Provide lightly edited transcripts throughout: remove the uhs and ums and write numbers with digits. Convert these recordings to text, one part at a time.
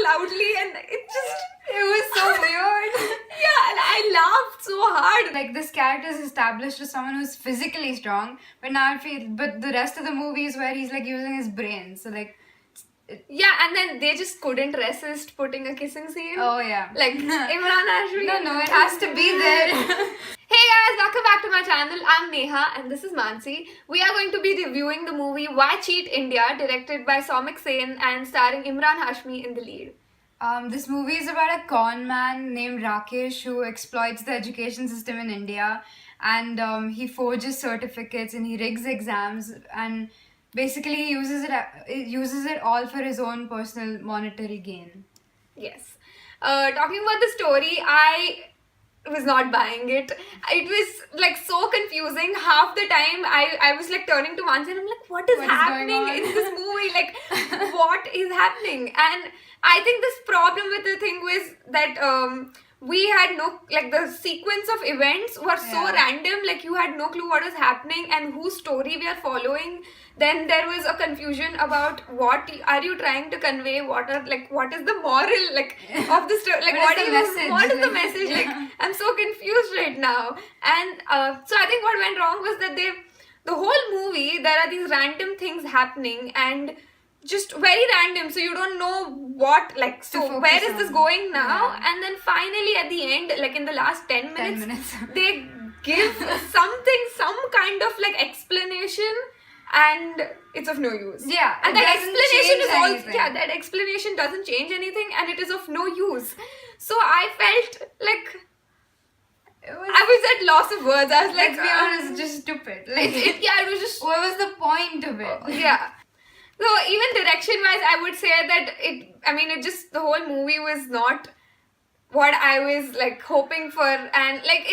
loudly, and it was so weird. Yeah, and I laughed so hard. Like, this character is established as someone who's physically strong, but now but the rest of the movie is where he's like using his brain. So like, yeah, and then they just couldn't resist putting a kissing scene. Oh yeah, like Emraan Hashmi. No, it has to be there. Hey guys, welcome back to my channel. I'm Neha and this is Mansi. We are going to be reviewing the movie Why Cheat India, directed by Soumik Sen and starring Emraan Hashmi in the lead. This movie is about a con man named Rakesh who exploits the education system in India, and he forges certificates and he rigs exams and basically uses it all for his own personal monetary gain. Yes. Talking about the story, I was not buying it. It was like so confusing. Half the time I was like turning to Mansi and I'm like, what is happening in this movie? Like, what is happening? And I think this problem with the thing was that we had no, like, the sequence of events were so random, like you had no clue what was happening and whose story we are following. Then there was a confusion about what are you trying to convey, what is the moral, like, of the story, like what is the message, like I'm so confused right now. And so I think what went wrong was that the whole movie there are these random things happening and just very random, so you don't know what, like, so where is this going now? And then finally at the end, like in the last 10 minutes. They give some kind of like explanation, and it's of no use. Yeah, and that explanation is also that explanation doesn't change anything, and it is of no use. So I felt like I was at loss of words. I was like, let's be honest, it's just stupid. Like, it was just. What was the point of it? Yeah. So even direction-wise, I would say that the whole movie was not what I was like hoping for, and like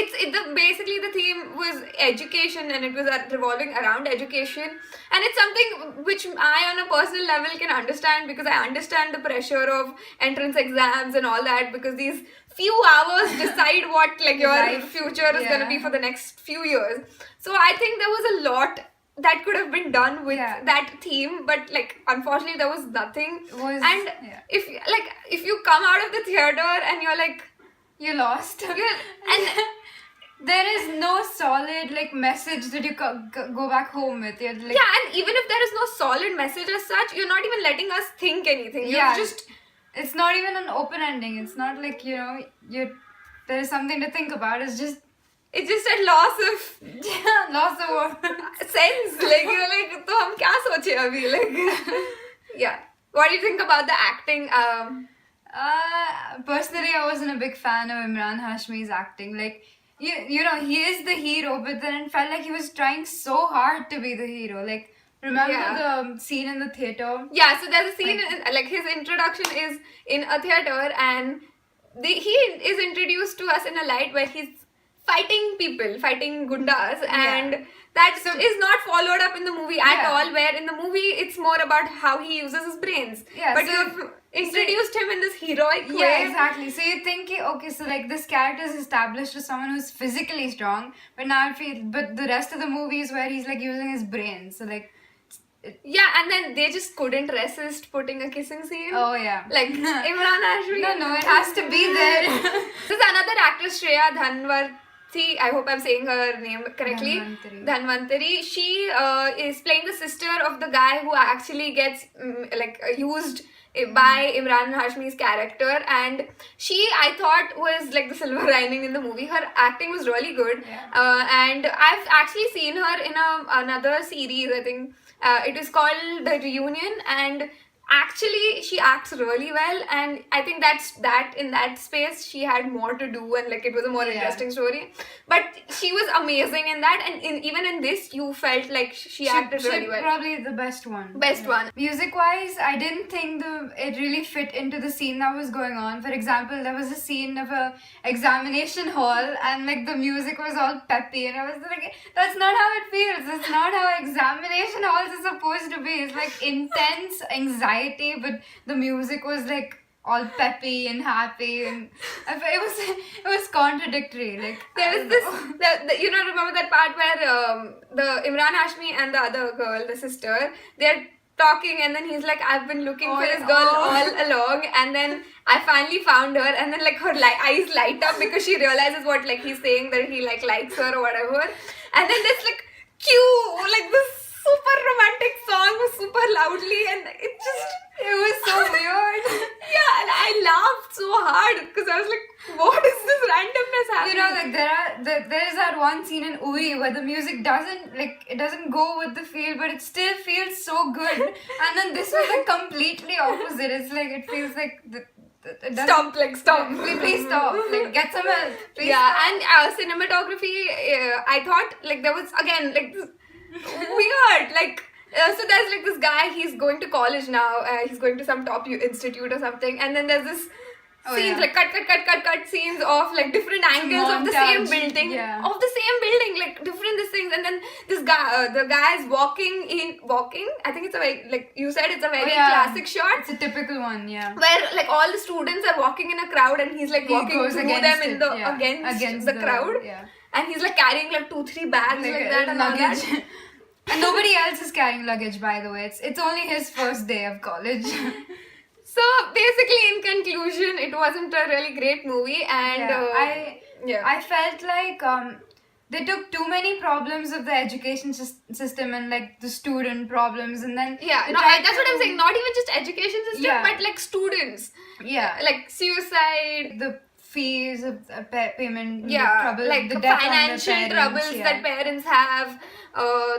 basically the theme was education, and it was revolving around education, and it's something which I on a personal level can understand, because I understand the pressure of entrance exams and all that, because these few hours decide what like your future is going to be for the next few years. So I think there was a lot that could have been done with that theme, but like unfortunately there was nothing. If you come out of the theater and you're like, you're lost, and there is no solid like message that you go back home with. You're like, and even if there is no solid message as such, you're not even letting us think anything. It's not even an open ending. It's not like, there is something to think about. It's just at loss of sense. Like, you're like, तो हम क्या सोचे अभी? Like, yeah. What do you think about the acting? Personally, I wasn't a big fan of Emraan Hashmi's acting. Like, he is the hero, but then it felt like he was trying so hard to be the hero. Like, remember the scene in the theater? Yeah, so there's a scene, like his introduction is in a theater, and he is introduced to us in a light where he's fighting gundas, and that is not followed up in the movie at all, where in the movie it's more about how he uses his brains. But you've introduced him in this heroic way. Yeah, exactly. So you think, okay, so like this character is established as someone who's physically strong, but the rest of the movie is where he's like using his brain. So like, and then they just couldn't resist putting a kissing scene. Oh yeah. Like Emraan Hashmi. No, it has to be there. This is another actress, Shreya Dhanwarthi. I hope I'm saying her name correctly. Dhanwantari. She is playing the sister of the guy who actually gets used by Emraan Hashmi's character, and I thought was like the silver lining in the movie. Her acting was really good, and I've actually seen her in another series. I think it is called The Reunion, and actually she acts really well, and I think that in that space she had more to do, and like it was a more interesting story, but she was amazing in that, and even in this you felt like she acted really well. Probably the best one. Music wise, I didn't think it really fit into the scene that was going on. For example, there was a scene of a examination hall, and like the music was all peppy, and I was like, that's not how it feels. That's not how examination halls are supposed to be. It's like intense anxiety, but the music was like all peppy and happy, and it was contradictory. Like, there was this, remember that part where the Emraan Hashmi and the other girl, the sister, they're talking, and then he's like, I've been looking for this girl all along, and then I finally found her, and then like her eyes light up because she realizes what like he's saying, that he like likes her or whatever, and then this like cue, like this super romantic song was super loudly, and it was so weird. Yeah, and I laughed so hard because I was like, what is this randomness happening? You know, like there is that one scene in Uri where the music doesn't go with the feel, but it still feels so good. And then this was like completely opposite. It's like it feels like stop. Please stop. Like get some help. Please yeah, stop. and cinematography. I thought like there was again like this weird like. So there's like this guy, he's going to college now, he's going to some top institute or something, and then there's this scenes like cut scenes of like different angles of the same building, like different these things, and then this guy, the guy is walking. I think it's a very, like you said, it's a very classic shot. It's a typical one, where like all the students are walking in a crowd, and he's like walking through them in the against the crowd, and he's like carrying like 2-3 bags like that and luggage. All that. And nobody else is carrying luggage, by the way. It's only his first day of college. So basically, in conclusion, it wasn't a really great movie, and I felt like they took too many problems of the education system and like the student problems, and then that's what I'm saying. Not even just education system, but like students. Yeah, like suicide, the fees of payment, trouble, like the financial troubles that parents have.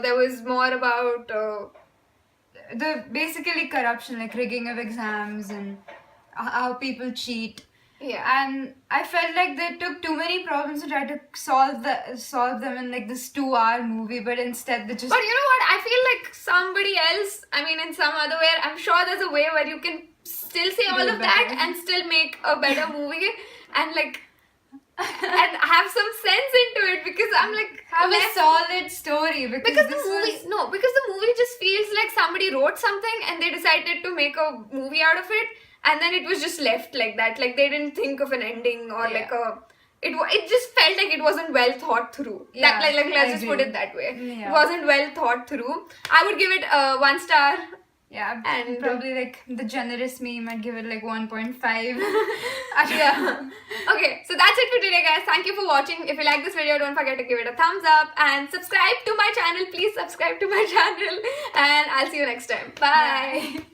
There was more about the basically corruption, like rigging of exams and how people cheat. And I felt like they took too many problems to try to solve them in like this 2-hour movie, but instead they just. But you know what? I feel like somebody else. I mean, in some other way, I'm sure there's a way where you can still say all of that and still make a better movie and like. And have some sense into it, because I'm like have a solid story, because the movie just feels like somebody wrote something and they decided to make a movie out of it, and then it was just left like that, like they didn't think of an ending or like it just felt like it wasn't well thought through. Let's just put it that way. It wasn't well thought through. I would give it 1 star. Yeah, and probably like the generous me might give it like 1.5. Yeah. Okay, so that's it for today, guys. Thank you for watching. If you like this video, don't forget to give it a thumbs up and subscribe to my channel. Please subscribe to my channel, and I'll see you next time. Bye.